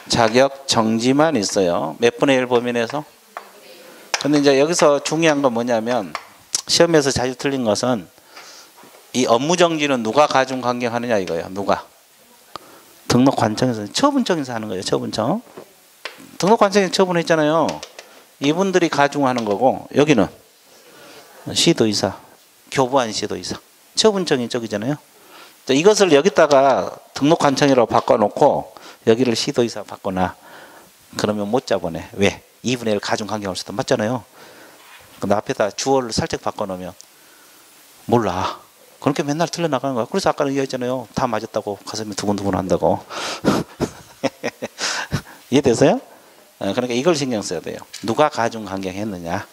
자격 정지만 있어요. 몇 분의 1 범위내에서? 근데 이제 여기서 중요한 건 뭐냐면 시험에서 자주 틀린 것은 이 업무정지는 누가 가중 강경하느냐 이거예요. 누가? 등록관청에서 처분청에서 하는 거예요. 처분청. 등록관청에서 처분했잖아요. 이분들이 가중하는 거고 여기는 시도의사, 교부한 시도의사. 처분청이 저기잖아요. 이것을 여기다가 등록관청이라고 바꿔놓고 여기를 시도의사 바꿔놔. 그러면 못 잡아내. 왜? 2분의 1 가중 강경할 수도 맞잖아요. 근데 앞에다 주어를 살짝 바꿔놓으면 몰라. 그렇게 맨날 틀려나가는 거야. 그래서 아까는 얘기했잖아요. 다 맞았다고 가슴이 두근두근 한다고. 이해되세요? 그러니까 이걸 신경 써야 돼요. 누가 가중 강경했느냐.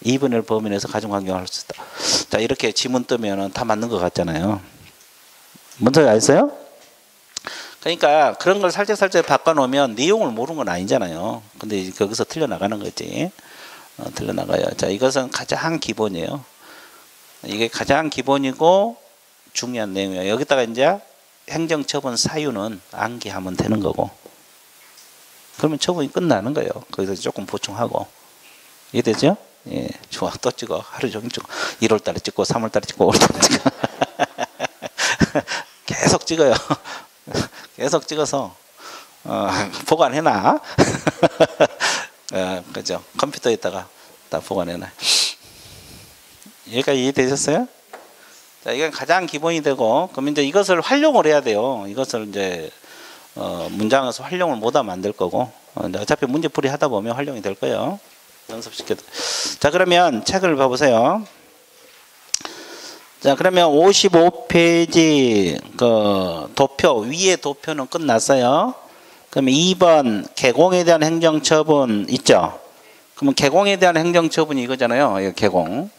2분의 1 범위 내에서 가중 강경할 수 있다. 자, 이렇게 지문 뜨면 다 맞는 것 같잖아요. 뭔 소리 아시어요? 그러니까 그런 걸 살짝 바꿔놓으면 내용을 모르는 건 아니잖아요. 근데 거기서 틀려나가는 거지. 틀려나가요. 자, 이것은 가장 기본이에요. 이게 가장 기본이고 중요한 내용이에요. 여기다가 이제 행정처분 사유는 암기하면 되는 거고. 그러면 처분이 끝나는 거예요. 거기서 조금 보충하고. 이해되죠? 예, 좋아. 또 찍어. 하루 종일 찍어. 1월 달에 찍고 3월 달에 찍고 5월 달에 찍어. 계속 찍어요. 계속 찍어서 보관해놔. 그죠? 컴퓨터에다가 다 보관해놔. 여기까지 이해되셨어요? 자, 이건 가장 기본이 되고, 그럼 이제 이것을 활용을 해야 돼요. 이것을 이제 문장에서 활용을 못하면 안 될 거고, 어차피 문제풀이 하다 보면 활용이 될 거예요. 연습시켜. 자, 그러면 책을 봐보세요. 자, 그러면 55페이지 그 도표 위에 도표는 끝났어요. 그러면 2번 개공에 대한 행정처분 있죠. 그러면 개공에 대한 행정처분이 이거잖아요. 이거 개공.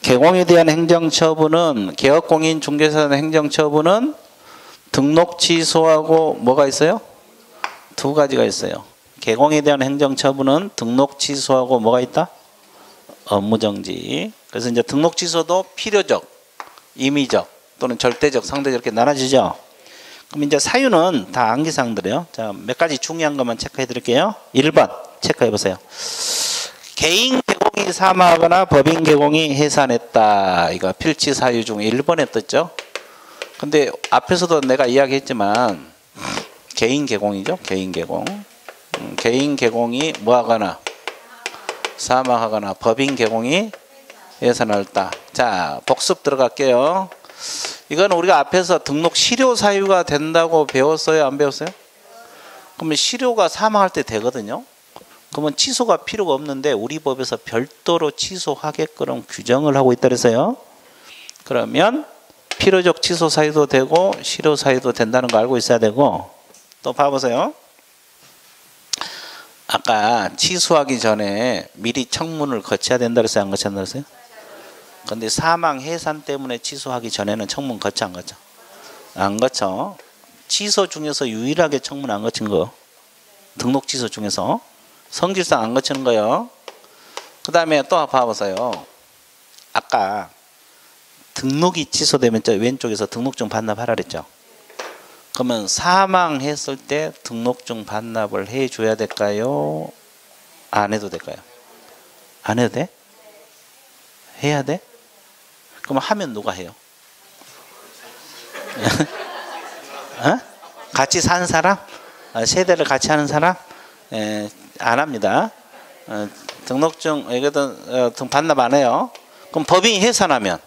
개공에 대한 행정처분은 개업공인중개사의 행정처분은 등록 취소하고 뭐가 있어요? 두 가지가 있어요. 개공에 대한 행정처분은 등록 취소하고 뭐가 있다? 업무정지. 그래서 이제 등록 취소도 필요적, 임의적 또는 절대적, 상대적 이렇게 나눠지죠. 그럼 이제 사유는 다 암기사항들이에요. 자, 몇 가지 중요한 것만 체크해 드릴게요. 1번 체크해 보세요. 개인 개공이 사망하거나 법인 개공이 해산했다. 이거 필지 사유 중에 1번에 떴죠. 근데 앞에서도 내가 이야기했지만 개인 개공이죠. 개인 개공. 개인 개공이 뭐하거나 사망하거나 법인 개공이 해산했다. 자, 복습 들어갈게요. 이건 우리가 앞에서 등록 실효 사유가 된다고 배웠어요? 안 배웠어요? 그러면 실효가 사망할 때 되거든요. 그러면 취소가 필요가 없는데 우리 법에서 별도로 취소하게끔 규정을 하고 있다 그래서요. 그러면 필요적 취소 사유도 되고 실효 사유도 된다는 거 알고 있어야 되고, 또 봐보세요. 아까 취소하기 전에 미리 청문을 거쳐야 된다 그랬어요? 안 거쳤나 그랬어요? 근데 사망 해산 때문에 취소하기 전에는 청문 거쳐 안 거쳐? 안 거쳐. 취소 중에서 유일하게 청문 안 거친 거. 등록 취소 중에서 성질상 안 거치는 거예요. 그 다음에 또 봐보세요. 아까 등록이 취소되면 저 왼쪽에서 등록증 반납하라 그랬죠. 그러면 사망했을 때 등록증 반납을 해줘야 될까요? 안 해도 될까요? 안 해도 돼? 해야 돼? 그럼 하면 누가 해요? 어? 같이 사는 사람? 세대를 같이 하는 사람? 안 합니다. 등록증 등 반납 안 해요. 그럼 법인이 해산하면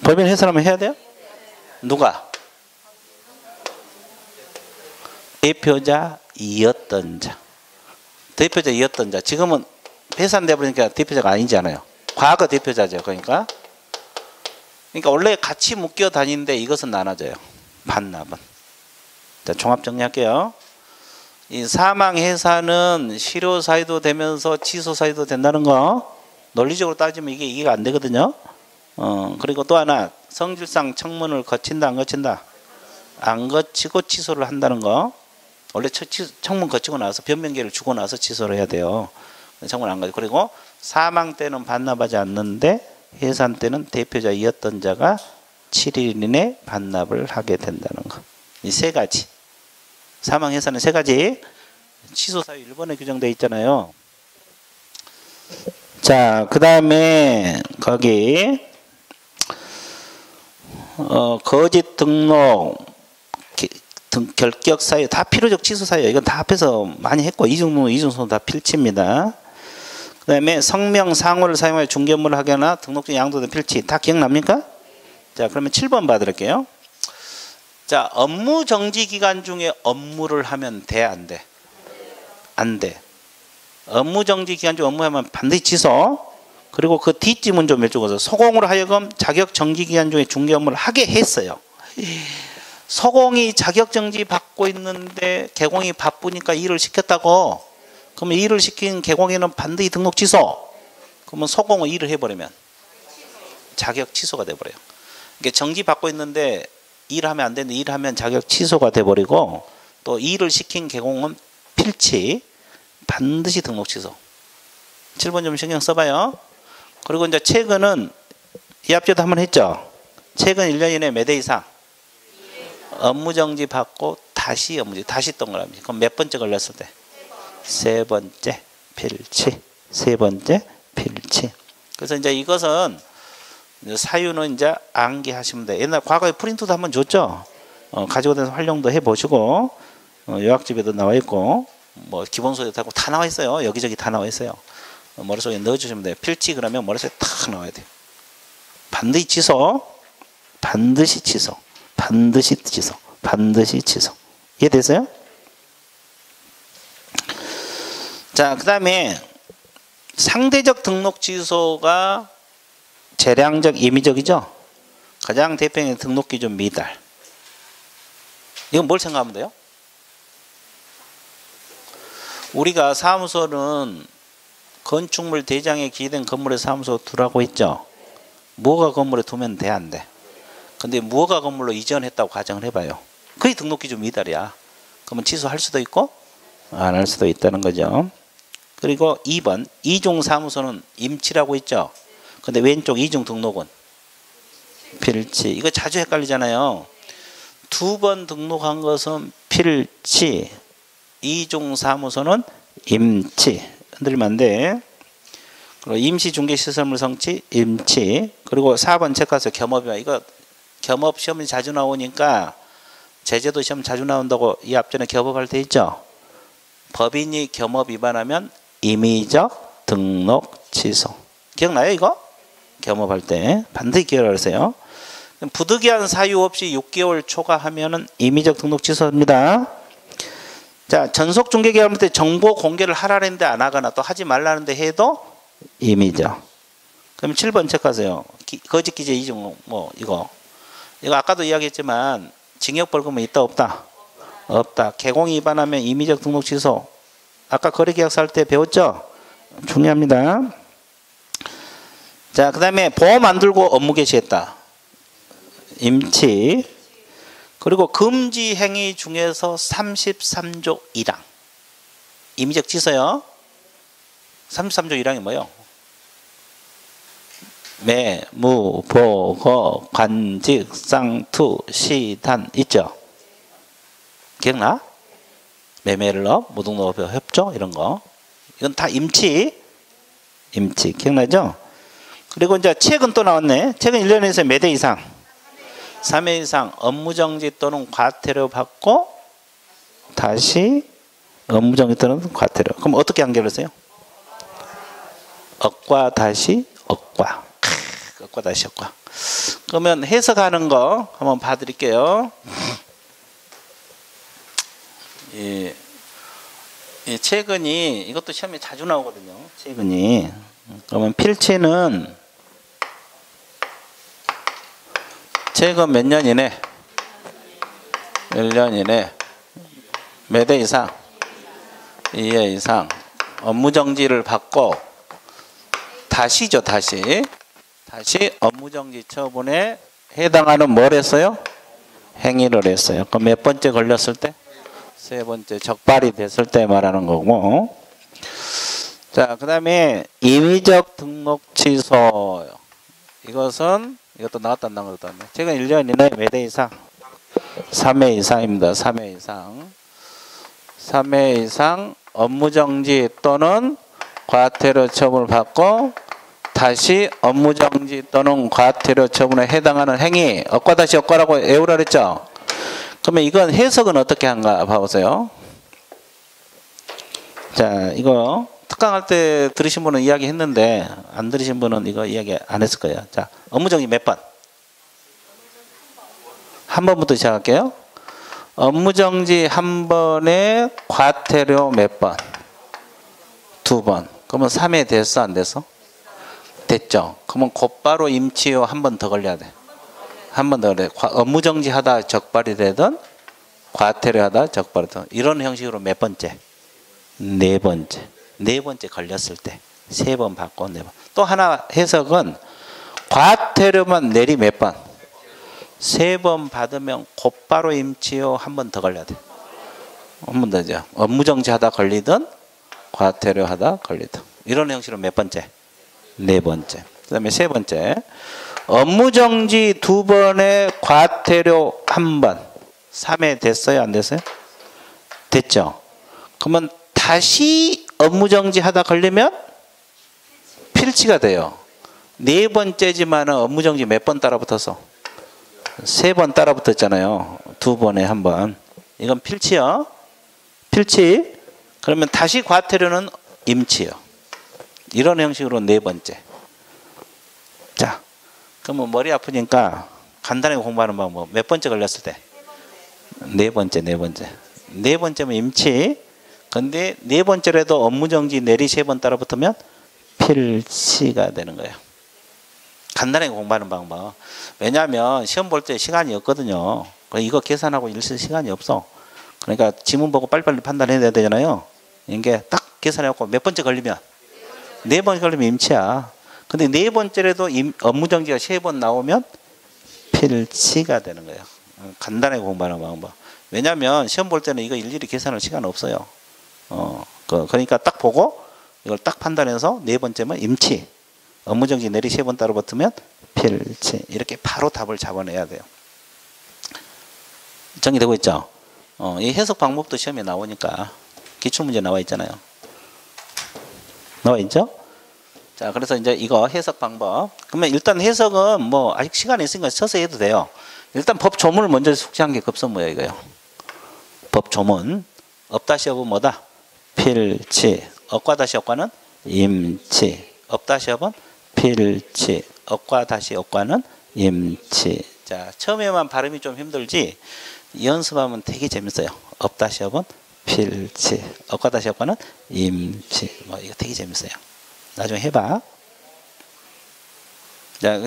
법인 해산하면 해야 돼요? 누가? 대표자이었던 자. 대표자이었던 자. 지금은 해산돼 버리니까 대표자가 아니잖아요. 과거 대표자죠. 그러니까 원래 같이 묶여 다니는데 이것은 나눠져요. 반납은. 자, 종합 정리할게요. 이 사망 해산은 실효 사유도 되면서 취소 사유도 된다는 거. 논리적으로 따지면 이게 이해가 안 되거든요. 그리고 또 하나 성질상 청문을 거친다 안 거친다? 안 거치고 취소를 한다는 거. 원래 청문 거치고 나서 변명기를 주고 나서 취소를 해야 돼요. 청문 안 거치고. 그리고 사망 때는 반납하지 않는데 해산 때는 대표자이었던 자가 7일 이내 반납을 하게 된다는 거. 이 세 가지. 사망 해산은 세 가지. 취소 사유 1번에 규정되어 있잖아요. 자, 그 다음에 거기 거짓 등록 결격 사유 다 필요적 취소 사유. 이건 다 합해서 많이 했고 이중등록 이중소송 다 필치입니다. 그 다음에 성명 상호를 사용하여 중개업무를 하거나 등록증 양도된 필치 다 기억납니까? 자, 그러면 7번 봐드릴게요. 자, 업무 정지 기간 중에 업무를 하면 돼, 안 돼? 안 돼. 업무 정지 기간 중 업무하면 반드시 취소. 그리고 그 뒷짐은 좀 여쭤보세요. 소공으로 하여금 자격 정지 기간 중에 중개 업무를 하게 했어요. 소공이 자격 정지 받고 있는데 개공이 바쁘니까 일을 시켰다고. 그러면 일을 시킨 개공에는 반드시 등록 취소. 그러면 소공은 일을 해버리면 자격 취소가 돼버려요. 그러니까 정지 받고 있는데 일하면 안 되는데 일하면 자격 취소가 돼버리고, 또 일을 시킨 개공은 필치 반드시 등록 취소. 7번 좀 신경 써봐요. 그리고 이제 최근은 이 앞전도 한번 했죠. 최근 1년 이내 몇 회 이상 업무 정지 받고 다시 업무지 다시 동그라미. 그럼 몇 번째 걸렸을 때? 세 번째 필치. 세 번째 필치. 그래서 이제 이것은 사유는 이제 암기하시면 돼. 옛날 과거에 프린트도 한번 줬죠. 가지고 다니면서 활용도 해보시고, 요약집에도 나와 있고, 뭐 기본소에도 하고 다 나와 있어요. 여기저기 다 나와 있어요. 머릿속에 넣어주시면 돼요. 필치 그러면 머릿속에 탁 나와야 돼요. 반드시 취소, 반드시 취소, 반드시 취소, 반드시 취소. 이해되세요? 자, 그 다음에 상대적 등록 취소가 재량적, 임의적이죠. 가장 대표적인 등록 기준 미달. 이건 뭘 생각하면 돼요? 우리가 사무소는 건축물 대장에 기재된 건물에 사무소 두라고 했죠. 무허가 건물에 두면 돼, 안 돼? 근데 무허가 건물로 이전했다고 가정을 해봐요. 그게 등록 기준 미달이야. 그러면 취소할 수도 있고 안 할 수도 있다는 거죠. 그리고 2번 이중 사무소는 임치라고 했죠. 근데 왼쪽 이중 등록은 필치. 이거 자주 헷갈리잖아요. 2번 등록한 것은 필치, 이중 사무소는 임치. 흔들리면 안 돼. 그리고 임시중개시설물 성취 임치. 그리고 4번 체크하세요. 겸업이야. 이거 겸업 시험이 자주 나오니까 제재도 시험 자주 나온다고 이 앞전에 겸업할 때 있죠. 법인이 겸업 위반하면 임의적 등록 취소. 기억나요 이거? 겸업할 때 반드시 기억하세요. 부득이한 사유 없이 6개월 초과하면은 임의적 등록 취소입니다. 자, 전속 중개 계약할 때 정보 공개를 하라는데 안 하거나 또 하지 말라는데 해도 임의적. 그럼 7번 체크하세요. 거짓 기재 이중 뭐 이거 아까도 이야기했지만 징역 벌금은 있다 없다? 없다. 개공이 위반하면 임의적 등록 취소. 아까 거래계약서 할 때 배웠죠? 중요합니다. 자, 그 다음에 보험 안 들고 업무 개시했다. 임치. 그리고 금지 행위 중에서 33조 1항. 임의적 취소요. 33조 1항이 뭐예요? 매, 무, 보, 거, 관직, 쌍투, 시단 있죠? 기억나? 매매를업, 무등록업, 협조 이런 거. 이건 다 임치. 임치. 기억나죠? 그리고 이제 책은 또 나왔네. 책은 1년에서 몇 회 이상? 3회 이상 업무정지 또는 과태료 받고 다시 업무정지 또는 과태료. 그럼 어떻게 연결하세요? 억과 다시 억과. 효과 다시 효과. 그러면 해석하는 거 한번 봐드릴게요. 이 최근이 이것도 시험에 자주 나오거든요. 최근이. 그러면 필치는 최근 몇 년 이내? 1년 이내 몇 회 이상? 2회 이상 업무정지를 받고 다시죠. 다시 업무정지 처분에 해당하는 뭘 했어요? 행위를 했어요. 그럼 몇 번째 걸렸을 때? 세 번째 적발이 됐을 때 말하는 거고. 자, 그 다음에 임의적 등록 취소. 이것도 나왔다 안 나왔다. 최근 1년 이내 몇 회 이상? 3회 이상입니다. 3회 이상. 3회 이상 업무정지 또는 과태료 처분을 받고 다시 업무정지 또는 과태료 처분에 해당하는 행위. 억과 다시 억과라고 외우라 그랬죠? 그러면 이건 해석은 어떻게 한가 봐보세요. 자, 이거 특강할 때 들으신 분은 이야기 했는데 안 들으신 분은 이거 이야기 안 했을 거예요. 자, 업무정지 몇 번? 한 번부터 시작할게요. 업무정지 한 번에 과태료 몇 번? 2번. 그러면 3회 됐어 안 됐어? 됐죠. 그러면 곧바로 임치료 한 번 더 걸려야 돼. 한 번 더 걸려. 업무정지 하다 적발이 되든 과태료 하다 적발이 되든 이런 형식으로 몇 번째? 네 번째. 네 번째 걸렸을 때 3번 받고 4번. 또 하나 해석은 과태료만 내리 몇 번? 3번 받으면 곧바로 임치료 한 번 더 걸려야 돼. 한 번 더죠. 업무정지 하다 걸리든 과태료 하다 걸리든 이런 형식으로 몇 번째? 네 번째. 그 다음에 세 번째 업무정지 2번에 과태료 1번 3회 됐어요 안 됐어요? 됐죠. 그러면 다시 업무정지 하다 걸리면 필치가 돼요. 네 번째지만 업무정지 몇 번 따라붙어서? 3번 따라붙었잖아요. 2번에 1번. 이건 필치요. 필치. 그러면 다시 과태료는 임치요. 이런 형식으로 네 번째. 자, 그러면 머리 아프니까 간단하게 공부하는 방법. 몇 번째 걸렸을 때? 네 번째. 네 번째면 임치. 근데 네 번째라도 업무정지 내리 3번 따라붙으면 필치가 되는 거예요. 간단하게 공부하는 방법. 왜냐하면 시험 볼 때 시간이 없거든요. 이거 계산하고 일쓸 시간이 없어. 그러니까 지문 보고 빨리빨리 판단해야 되잖아요. 이게 딱 계산해갖고 몇 번째 걸리면? 네 번 걸리면 임치야. 근데 네 번째라도 업무정지가 3번 나오면 필치가 되는 거예요. 간단하게 공부하는 방법. 왜냐하면 시험 볼 때는 이거 일일이 계산할 시간 없어요. 그러니까 딱 보고 이걸 딱 판단해서 네 번째면 임치. 업무정지 내리 3번 따로 붙으면 필치. 이렇게 바로 답을 잡아내야 돼요. 정리되고 있죠? 이 해석 방법도 시험에 나오니까 기출문제 나와 있잖아요. 나와 있죠? 자, 그래서 이제 이거 해석 방법. 그러면 일단 해석은 뭐 아직 시간이 있으니까 서서 해도 돼요. 일단 법 조문을 먼저 숙지한 게 급선무예요, 이거요. 법 조문. 업다시 업은 뭐다? 필치. 업과 다시 업과는 임치. 업다시 업은 필치. 업과 다시 업과는 임치. 자, 처음에만 발음이 좀 힘들지 연습하면 되게 재밌어요. 업다시 업은 필치. 업과 다시 업과는 임치. 뭐 이거 되게 재밌어요. 나중에 해봐. 자,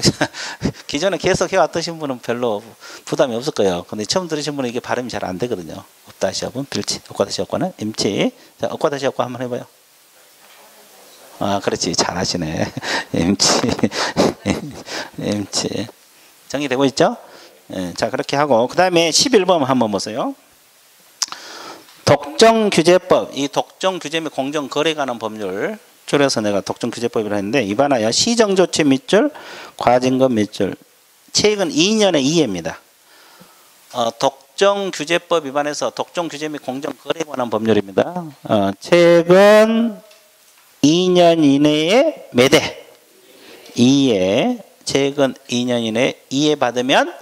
기존에 계속 해왔던 분은 별로 부담이 없을 거예요. 근데 처음 들으신 분은 이게 발음이 잘 안 되거든요. 업다시 업은 필치. 업과 다시 업과는 임치. 자, 업과 다시 업과 한번 해봐요. 아, 그렇지. 잘하시네. 임치. 정리되고 있죠? 예, 자, 그렇게 하고 그 다음에 11번 한번 보세요. 독점규제법. 이 독점규제 및 공정거래에 관한 법률 줄여서 내가 독점규제법이라 했는데 이반하여 시정조치 밑줄 과징금 밑줄 최근 2년의 2회입니다. 독점규제법 위반해서 독점규제 및 공정거래에 관한 법률입니다. 최근 2년 이내에 몇 회? 2회. 최근 2년 이내에 2회 받으면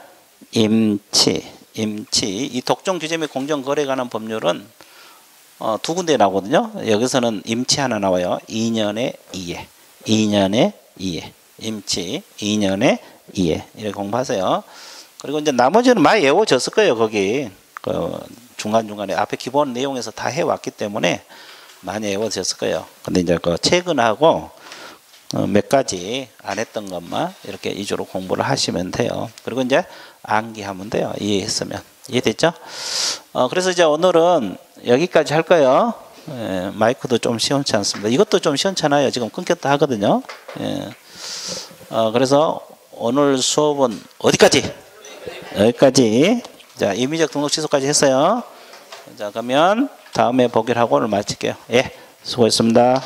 임치. 이 독점규제 및 공정거래에 관한 법률은 두 군데 나오거든요. 여기서는 임치 하나 나와요. 2년에 2회. 2년에 2회. 임치 2년에 이해 이렇게 공부하세요. 그리고 이제 나머지는 많이 외워졌을 거예요. 거기 그 중간중간에 앞에 기본 내용에서 다 해왔기 때문에 많이 외워졌을 거예요. 근데 이제 그 최근하고 몇 가지 안 했던 것만 이렇게 위주로 공부를 하시면 돼요. 그리고 이제 암기하면 돼요. 이해했으면. 이해됐죠? 그래서 이제 오늘은 여기까지 할 거예요. 마이크도 좀 시원치 않습니다. 이것도 좀 시원찮아요. 지금 끊겼다 하거든요. 그래서 오늘 수업은 어디까지? 여기까지. 자, 임의적 등록 취소까지 했어요. 자, 그러면 다음에 보기를 하고 오늘 마칠게요. 예, 수고했습니다.